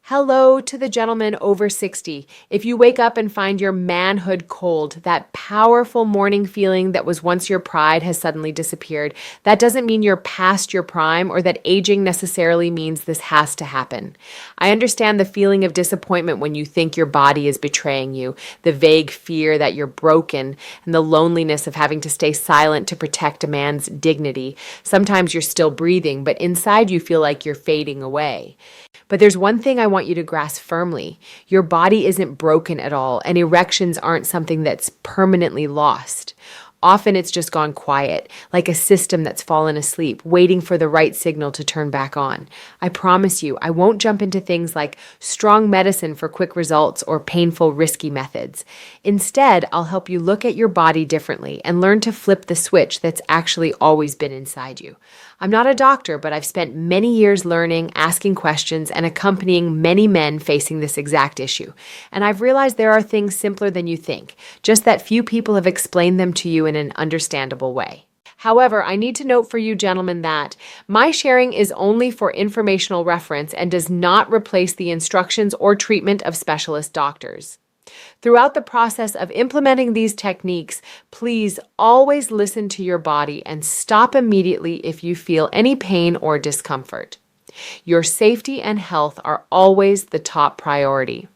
Hello to the gentleman over 60. If you wake up and find your manhood cold, that powerful morning feeling that was once your pride has suddenly disappeared, that doesn't mean you're past your prime or that aging necessarily means this has to happen. I understand the feeling of disappointment when you think your body is betraying you, the vague fear that you're broken, and the loneliness of having to stay silent to protect a man's dignity. Sometimes you're still breathing, but inside you feel like you're fading away. But there's one thing I want you to grasp firmly. Your body isn't broken at all, and erections aren't something that's permanently lost. Often it's just gone quiet, like a system that's fallen asleep, waiting for the right signal to turn back on. I promise you, I won't jump into things like strong medicine for quick results or painful, risky methods. Instead, I'll help you look at your body differently and learn to flip the switch that's actually always been inside you. I'm not a doctor, but I've spent many years learning, asking questions, and accompanying many men facing this exact issue. And I've realized there are things simpler than you think, just that few people have explained them to you in an understandable way. However, I need to note for you gentlemen that my sharing is only for informational reference and does not replace the instructions or treatment of specialist doctors. Throughout the process of implementing these techniques, please always listen to your body and stop immediately if you feel any pain or discomfort. Your safety and health are always the top priority.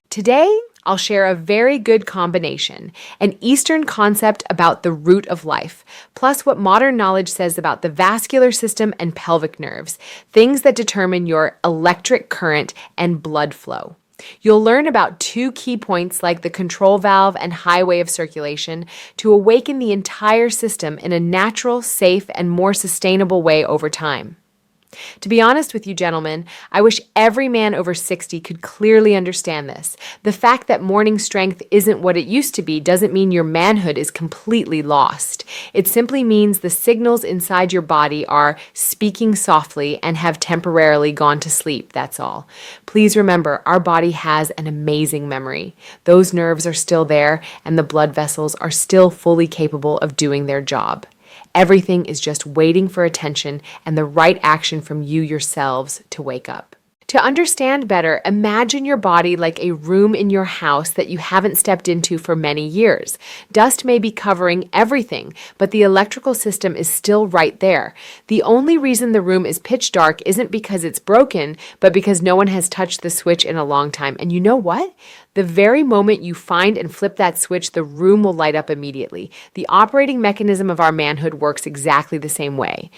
Today, I'll share a very good combination, an Eastern concept about the root of life, plus what modern knowledge says about the vascular system and pelvic nerves, things that determine your electric current and blood flow. You'll learn about two key points like the control valve and highway of circulation to awaken the entire system in a natural, safe, and more sustainable way over time. To be honest with you, gentlemen, I wish every man over 60 could clearly understand this. The fact that morning strength isn't what it used to be doesn't mean your manhood is completely lost. It simply means the signals inside your body are speaking softly and have temporarily gone to sleep, that's all. Please remember, our body has an amazing memory. Those nerves are still there, and the blood vessels are still fully capable of doing their job. Everything is just waiting for attention and the right action from you yourselves to wake up. To understand better, imagine your body like a room in your house that you haven't stepped into for many years. Dust may be covering everything, but the electrical system is still right there. The only reason the room is pitch dark isn't because it's broken, but because no one has touched the switch in a long time. And you know what? The very moment you find and flip that switch, the room will light up immediately. The operating mechanism of our manhood works exactly the same way.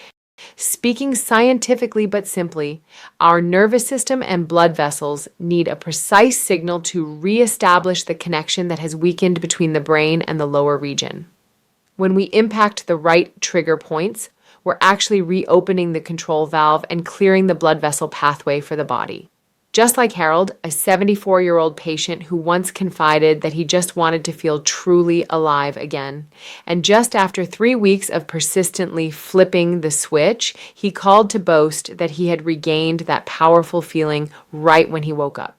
Speaking scientifically but simply, our nervous system and blood vessels need a precise signal to reestablish the connection that has weakened between the brain and the lower region. When we impact the right trigger points, we're actually reopening the control valve and clearing the blood vessel pathway for the body. Just like Harold, a 74-year-old patient who once confided that he just wanted to feel truly alive again. And just after 3 weeks of persistently flipping the switch, he called to boast that he had regained that powerful feeling right when he woke up.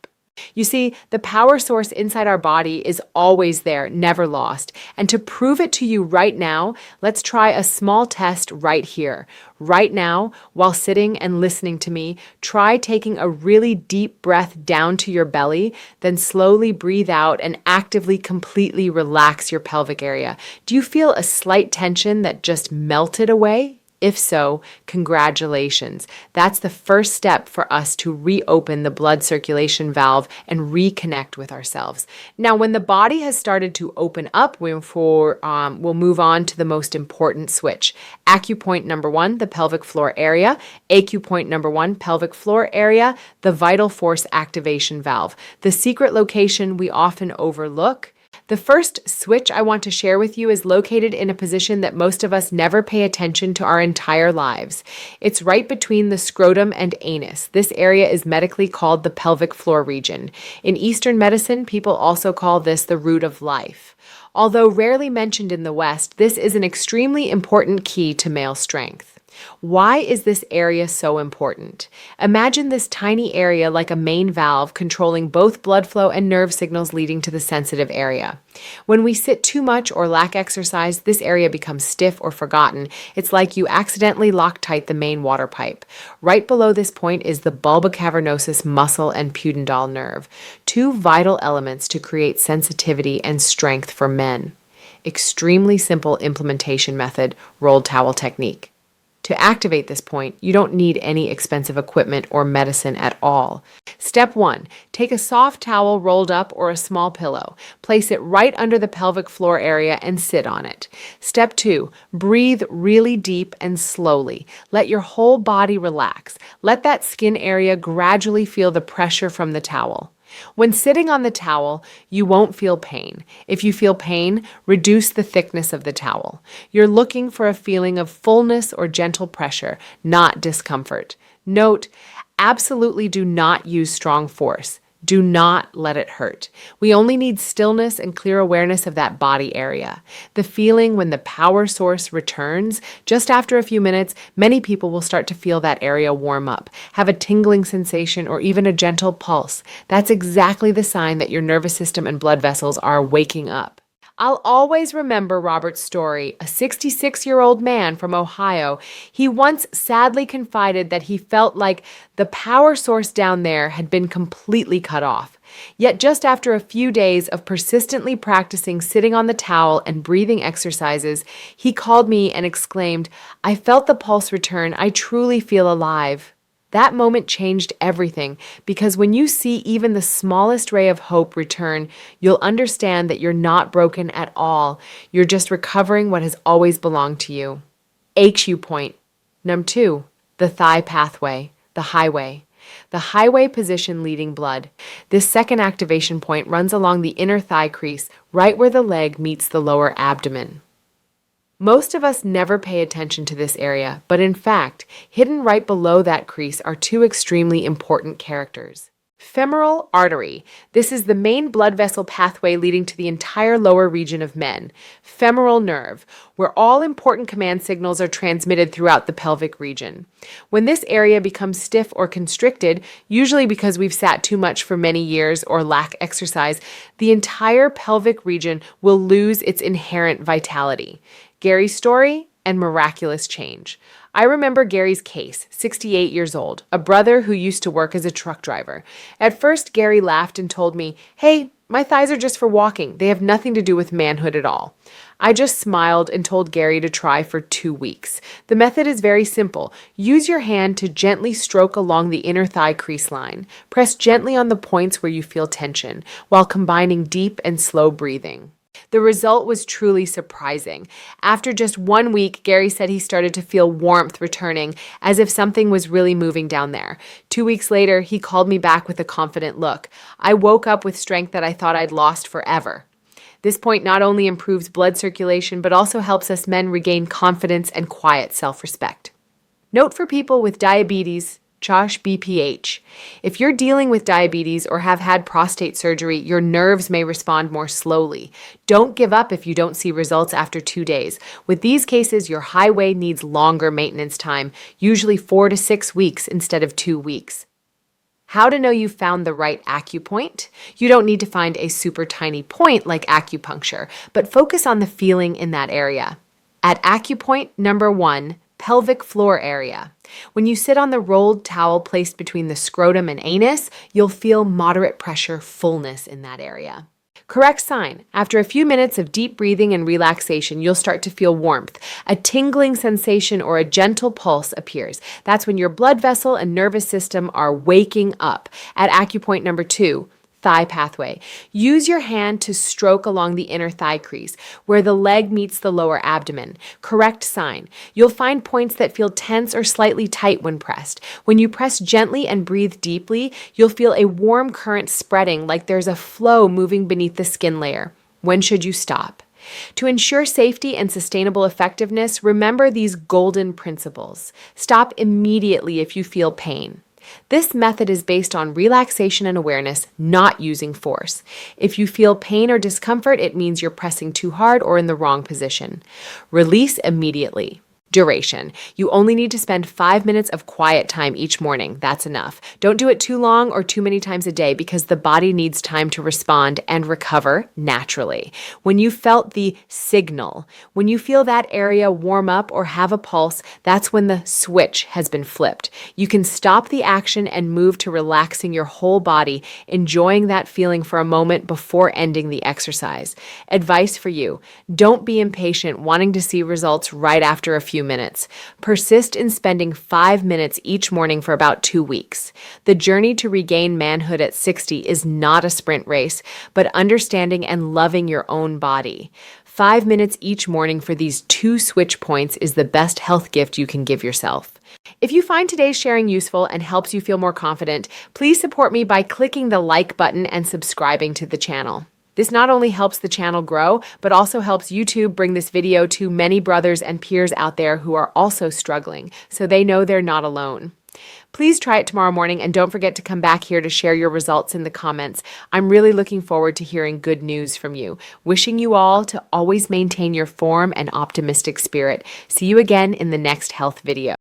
You see, the power source inside our body is always there, never lost. And to prove it to you right now, let's try a small test right here. Right now, while sitting and listening to me, try taking a really deep breath down to your belly, then slowly breathe out and actively, completely relax your pelvic area. Do you feel a slight tension that just melted away? If so, congratulations. That's the first step for us to reopen the blood circulation valve and reconnect with ourselves. Now, when the body has started to open up, we'll move on to the most important switch. Acupoint number 1, the pelvic floor area. Acupoint number 1, pelvic floor area, the vital force activation valve. The secret location we often overlook. The first switch I want to share with you is located in a position that most of us never pay attention to our entire lives. It's right between the scrotum and anus. This area is medically called the pelvic floor region. In Eastern medicine, people also call this the root of life. Although rarely mentioned in the West, this is an extremely important key to male strength. Why is this area so important? Imagine this tiny area like a main valve controlling both blood flow and nerve signals leading to the sensitive area. When we sit too much or lack exercise, this area becomes stiff or forgotten. It's like you accidentally lock tight the main water pipe. Right below this point is the bulbocavernosus muscle and pudendal nerve, two vital elements to create sensitivity and strength for men. Extremely simple implementation method, rolled towel technique. To activate this point, you don't need any expensive equipment or medicine at all. Step 1. Take a soft towel rolled up or a small pillow. Place it right under the pelvic floor area and sit on it. Step 2. Breathe really deep and slowly. Let your whole body relax. Let that skin area gradually feel the pressure from the towel. When sitting on the towel, you won't feel pain. If you feel pain, reduce the thickness of the towel. You're looking for a feeling of fullness or gentle pressure, not discomfort. Note, absolutely do not use strong force. Do not let it hurt. We only need stillness and clear awareness of that body area. The feeling when the power source returns, just after a few minutes, many people will start to feel that area warm up, have a tingling sensation, or even a gentle pulse. That's exactly the sign that your nervous system and blood vessels are waking up. I'll always remember Robert's story, a 66-year-old man from Ohio. He once sadly confided that he felt like the power source down there had been completely cut off. Yet just after a few days of persistently practicing sitting on the towel and breathing exercises, he called me and exclaimed, "I felt the pulse return. I truly feel alive." That moment changed everything, because when you see even the smallest ray of hope return, you'll understand that you're not broken at all. You're just recovering what has always belonged to you. HU point. Number 2, the thigh pathway, the highway. The highway position leading blood. This second activation point runs along the inner thigh crease, right where the leg meets the lower abdomen. Most of us never pay attention to this area, but in fact, hidden right below that crease are two extremely important characters. Femoral artery. This is the main blood vessel pathway leading to the entire lower region of men. Femoral nerve, where all important command signals are transmitted throughout the pelvic region. When this area becomes stiff or constricted, usually because we've sat too much for many years or lack exercise, the entire pelvic region will lose its inherent vitality. Gary's story and miraculous change. I remember Gary's case, 68 years old, a brother who used to work as a truck driver. At first, Gary laughed and told me, "Hey, my thighs are just for walking. They have nothing to do with manhood at all." I just smiled and told Gary to try for 2 weeks. The method is very simple. Use your hand to gently stroke along the inner thigh crease line. Press gently on the points where you feel tension, while combining deep and slow breathing. The result was truly surprising. After just 1 week, Gary said he started to feel warmth returning, as if something was really moving down there. 2 weeks later, he called me back with a confident look. I woke up with strength that I thought I'd lost forever. This point not only improves blood circulation, but also helps us men regain confidence and quiet self-respect. Note for people with diabetes, Josh BPH. If you're dealing with diabetes or have had prostate surgery, your nerves may respond more slowly. Don't give up if you don't see results after 2 days. With these cases, your highway needs longer maintenance time, usually 4 to 6 weeks instead of 2 weeks. How to know you've found the right acupoint? You don't need to find a super tiny point like acupuncture, but focus on the feeling in that area. At acupoint number 1, pelvic floor area. When you sit on the rolled towel placed between the scrotum and anus, you'll feel moderate pressure, fullness in that area. Correct sign. After a few minutes of deep breathing and relaxation, you'll start to feel warmth. A tingling sensation or a gentle pulse appears. That's when your blood vessel and nervous system are waking up. At acupoint number 2, thigh pathway. Use your hand to stroke along the inner thigh crease, where the leg meets the lower abdomen. Correct sign. You'll find points that feel tense or slightly tight when pressed. When you press gently and breathe deeply, you'll feel a warm current spreading, like there's a flow moving beneath the skin layer. When should you stop? To ensure safety and sustainable effectiveness, remember these golden principles. Stop immediately if you feel pain. This method is based on relaxation and awareness, not using force. If you feel pain or discomfort, it means you're pressing too hard or in the wrong position. Release immediately. Duration. You only need to spend 5 minutes of quiet time each morning. That's enough. Don't do it too long or too many times a day because the body needs time to respond and recover naturally. When you felt the signal, when you feel that area warm up or have a pulse, that's when the switch has been flipped. You can stop the action and move to relaxing your whole body, enjoying that feeling for a moment before ending the exercise. Advice for you: don't be impatient wanting to see results right after a few minutes. Persist in spending 5 minutes each morning for about 2 weeks. The journey to regain manhood at 60 is not a sprint race, but understanding and loving your own body. 5 minutes each morning for these 2 switch points is the best health gift you can give yourself. If you find today's sharing useful and helps you feel more confident, please support me by clicking the like button and subscribing to the channel. This not only helps the channel grow, but also helps YouTube bring this video to many brothers and peers out there who are also struggling, so they know they're not alone. Please try it tomorrow morning and don't forget to come back here to share your results in the comments. I'm really looking forward to hearing good news from you. Wishing you all to always maintain your form and optimistic spirit. See you again in the next health video.